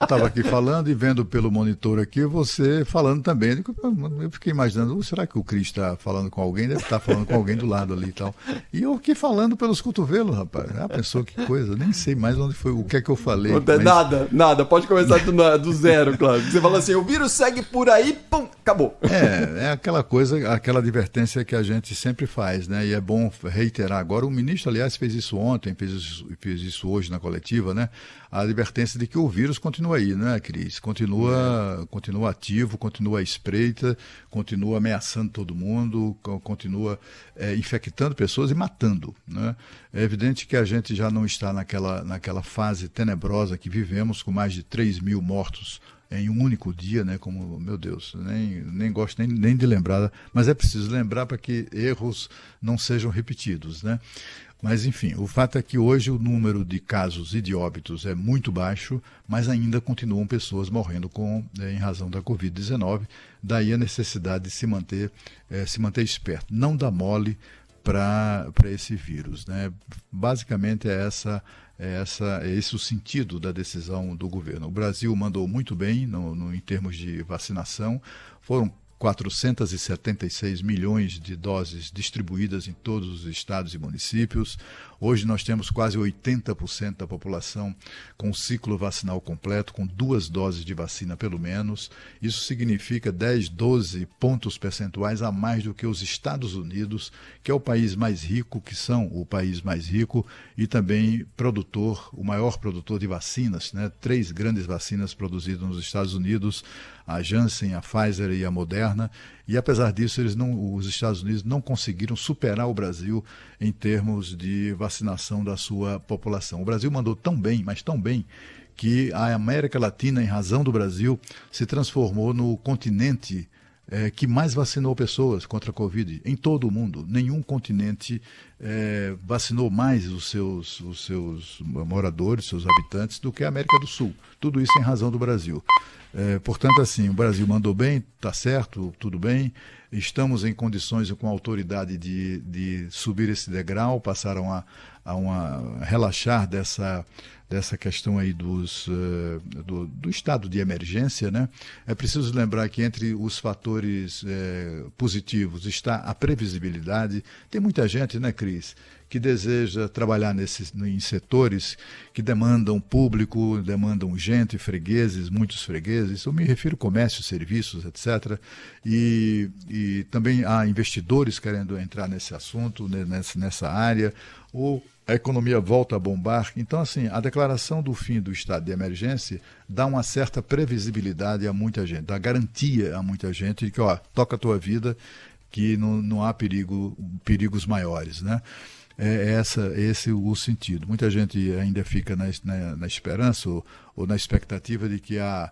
Eu estava aqui falando e vendo pelo monitor aqui você falando também. Eu fiquei imaginando, será que o Cris está falando com alguém? Deve estar falando com alguém do lado ali e tal. E eu aqui falando pelos cotovelos, rapaz. Ah, pensou que coisa? Nem sei mais onde foi, o que é que eu falei. Mas... Nada. Pode começar do zero, claro. Você fala assim, o vírus segue por aí, pum, acabou. É aquela coisa, aquela advertência que a gente sempre faz, né? E é bom reiterar agora. O ministro, aliás, fez isso ontem, fez isso hoje na coletiva, né? A advertência de que o vírus continua aí, né, Cris? Continua ativo, continua à espreita, continua ameaçando todo mundo, continua infectando pessoas e matando, né? É evidente que a gente já não está naquela fase tenebrosa que vivemos, com mais de 3 mil mortos em um único dia, né? Como, meu Deus, nem gosto nem de lembrar, mas é preciso lembrar para que erros não sejam repetidos, né? Mas, enfim, o fato é que hoje o número de casos e de óbitos é muito baixo, mas ainda continuam pessoas morrendo em razão da Covid-19. Daí a necessidade de se manter esperto. Não dá mole para esse vírus, né? Basicamente é esse o sentido da decisão do governo. O Brasil mandou muito bem em termos de vacinação. Foram 476 milhões de doses distribuídas em todos os estados e municípios. Hoje nós temos quase 80% da população com o ciclo vacinal completo, com 2 doses de vacina pelo menos. Isso significa 10, 12 pontos percentuais a mais do que os Estados Unidos, que é o país mais rico, que são o país mais rico e também o maior produtor de vacinas, né? 3 grandes vacinas produzidas nos Estados Unidos, a Janssen, a Pfizer e a Moderna, e apesar disso os Estados Unidos não conseguiram superar o Brasil em termos de vacinação da sua população. O Brasil mandou tão bem, mas tão bem, que a América Latina, em razão do Brasil, se transformou no continente que mais vacinou pessoas contra a Covid em todo o mundo. Nenhum continente vacinou mais os seus moradores, seus habitantes, do que a América do Sul. Tudo isso em razão do Brasil. Portanto, assim, o Brasil mandou bem, está certo, tudo bem. Estamos em condições com a autoridade de subir esse degrau, passaram a relaxar dessa questão aí do estado de emergência, né? É preciso lembrar que entre os fatores positivos está a previsibilidade. Tem muita gente, né, Cris, que deseja trabalhar em setores que demandam público, demandam gente, fregueses, muitos fregueses. Eu me refiro ao comércio, serviços, etc. E também há investidores querendo entrar nesse assunto, nessa área. A economia volta a bombar. Então, assim, a declaração do fim do estado de emergência dá uma certa previsibilidade a muita gente, dá garantia a muita gente de que, toca a tua vida, que não há perigos maiores, né? Esse o sentido. Muita gente ainda fica na esperança ou na expectativa de que a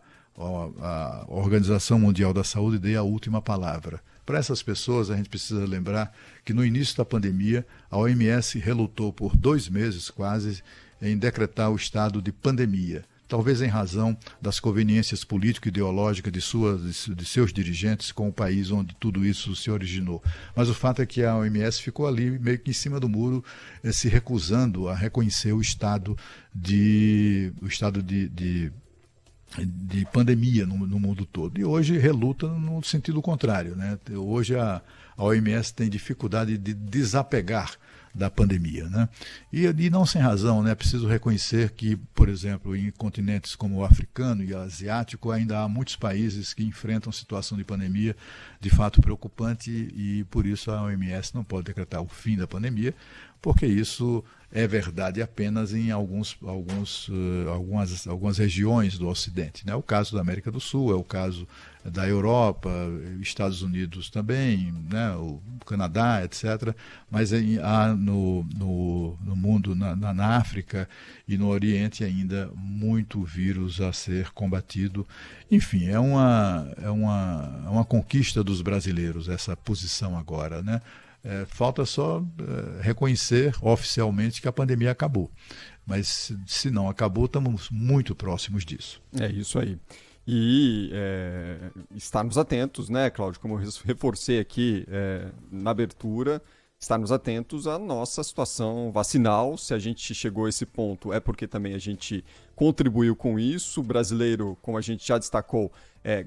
Organização Mundial da Saúde dê a última palavra. Para essas pessoas, a gente precisa lembrar que no início da pandemia, a OMS relutou por 2 meses quase em decretar o estado de pandemia. Talvez em razão das conveniências político-ideológicas de seus dirigentes com o país onde tudo isso se originou. Mas o fato é que a OMS ficou ali meio que em cima do muro, se recusando a reconhecer o estado de pandemia no mundo todo. E hoje reluta no sentido contrário, né? Hoje a OMS tem dificuldade de desapegar da pandemia, né? E não sem razão, né? É preciso reconhecer que, por exemplo, em continentes como o africano e o asiático, ainda há muitos países que enfrentam situação de pandemia de fato preocupante e por isso a OMS não pode decretar o fim da pandemia, porque isso é verdade apenas em algumas regiões do Ocidente, né? É o caso da América do Sul, é o caso da Europa, Estados Unidos também, né? O Canadá, etc. Mas há no mundo, na África e no Oriente ainda muito vírus a ser combatido. Enfim, é uma conquista dos brasileiros essa posição agora, né? Falta só reconhecer oficialmente que a pandemia acabou. Mas se não acabou, estamos muito próximos disso. É isso aí. E estarmos atentos, né, Cláudio? Como eu reforcei aqui na abertura, estarmos atentos à nossa situação vacinal. Se a gente chegou a esse ponto, é porque também a gente contribuiu com isso. O brasileiro, como a gente já destacou,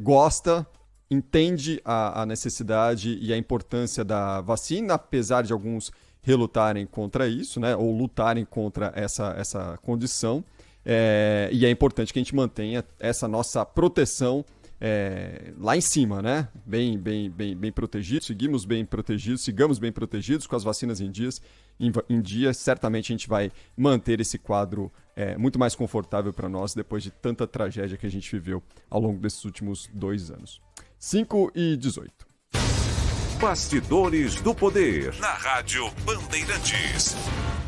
gosta, entende a necessidade e a importância da vacina, apesar de alguns relutarem contra isso, né, ou lutarem contra essa condição. E é importante que a gente mantenha essa nossa proteção lá em cima, né? Bem protegidos, sigamos bem protegidos com as vacinas em dia. Certamente a gente vai manter esse quadro muito mais confortável para nós depois de tanta tragédia que a gente viveu ao longo desses últimos 2 anos. 5h18. Bastidores do Poder, na Rádio Bandeirantes.